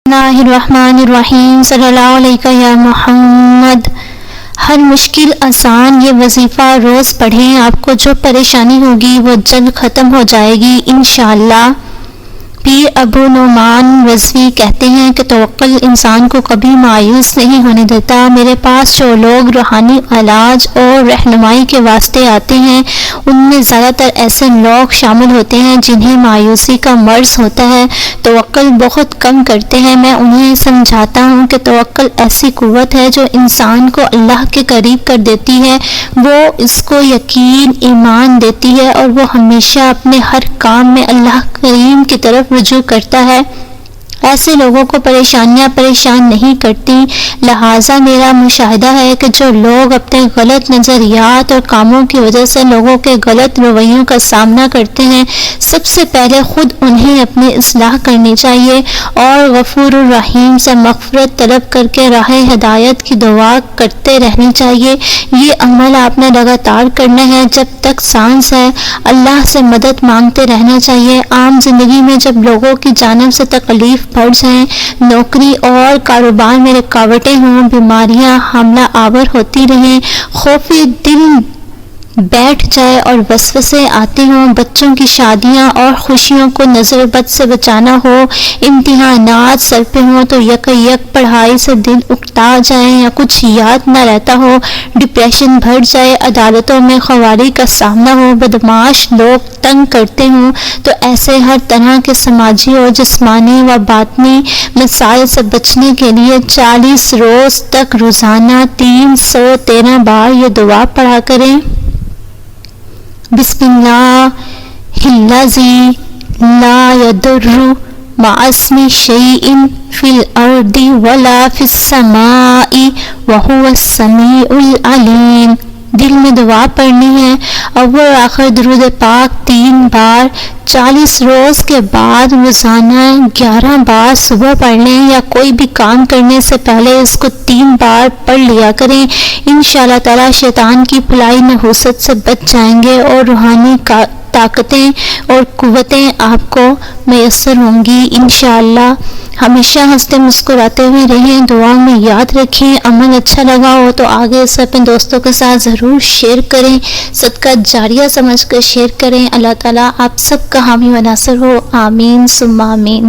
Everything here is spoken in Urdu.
اللہ الرحمن الرحیم صلی اللہ علیہ یا محمد۔ ہر مشکل آسان یہ وظیفہ روز پڑھیں، آپ کو جو پریشانی ہوگی وہ جلد ختم ہو جائے گی انشاءاللہ۔ پیر ابو نعمان رضوی کہتے ہیں کہ توکل انسان کو کبھی مایوس نہیں ہونے دیتا۔ میرے پاس جو لوگ روحانی علاج اور رہنمائی کے واسطے آتے ہیں ان میں زیادہ تر ایسے لوگ شامل ہوتے ہیں جنہیں مایوسی کا مرض ہوتا ہے، توکل بہت کم کرتے ہیں۔ میں انہیں سمجھاتا ہوں کہ توکل ایسی قوت ہے جو انسان کو اللہ کے قریب کر دیتی ہے، وہ اس کو یقین ایمان دیتی ہے اور وہ ہمیشہ اپنے ہر کام میں اللہ کریم کی طرف رجوع کرتا ہے۔ ایسے لوگوں کو پریشانیاں پریشان نہیں کرتی، لہٰذا میرا مشاہدہ ہے کہ جو لوگ اپنے غلط نظریات اور کاموں کی وجہ سے لوگوں کے غلط رویوں کا سامنا کرتے ہیں، سب سے پہلے خود انہیں اپنی اصلاح کرنی چاہیے اور غفور الرحیم سے مغفرت طلب کر کے راہ ہدایت کی دعا کرتے رہنی چاہیے۔ یہ عمل آپ نے لگاتار کرنا ہے جب تک سانس ہے، اللہ سے مدد مانگتے رہنا چاہیے۔ عام زندگی میں جب لوگوں کی جانب سے تکلیف بڑھ جائیں، نوکری اور کاروبار میں رکاوٹیں ہوں، بیماریاں حملہ آور ہوتی رہیں، خوف دل بیٹھ جائے اور وسوسے آتے ہوں، بچوں کی شادیاں اور خوشیوں کو نظر بد سے بچانا ہو، امتحانات سر پہ ہوں تو یک پڑھائی سے دل اکتا جائے یا کچھ یاد نہ رہتا ہو، ڈپریشن بڑھ جائے، عدالتوں میں خواری کا سامنا ہو، بدمعاش لوگ تنگ کرتے ہوں، تو ایسے ہر طرح کے سماجی اور جسمانی و باطنی مسائل سے بچنے کے لیے 40 روز تک روزانہ 313 بار یہ دعا پڑھا کریں۔ بسم اللہ الذی لا یضر مع اسمہ شیء فی الارض ولا فی السماء وہو السمیع العلیم۔ دل میں دعا پڑھنی ہے، اول آخر درود پاک 3 بار 40 روز کے بعد روزانہ 11 بار صبح پڑھ لیں یا کوئی بھی کام کرنے سے پہلے اس کو 3 بار پڑھ لیا کریں۔ انشاءاللہ تعالی شیطان کی پھلائی نحوست سے بچ جائیں گے اور روحانی طاقتیں اور قوتیں آپ کو میسر ہوں گی انشاءاللہ۔ ہمیشہ ہنستے مسکراتے ہوئے رہیں، دعا میں یاد رکھیں۔ عمل اچھا لگا ہو تو آگے اسے اپنے دوستوں کے ساتھ ضرور شیئر کریں، صدقہ جاریہ سمجھ کر شیئر کریں۔ اللہ تعالیٰ آپ سب کا حامی و ناصر ہو، آمین ثم آمین۔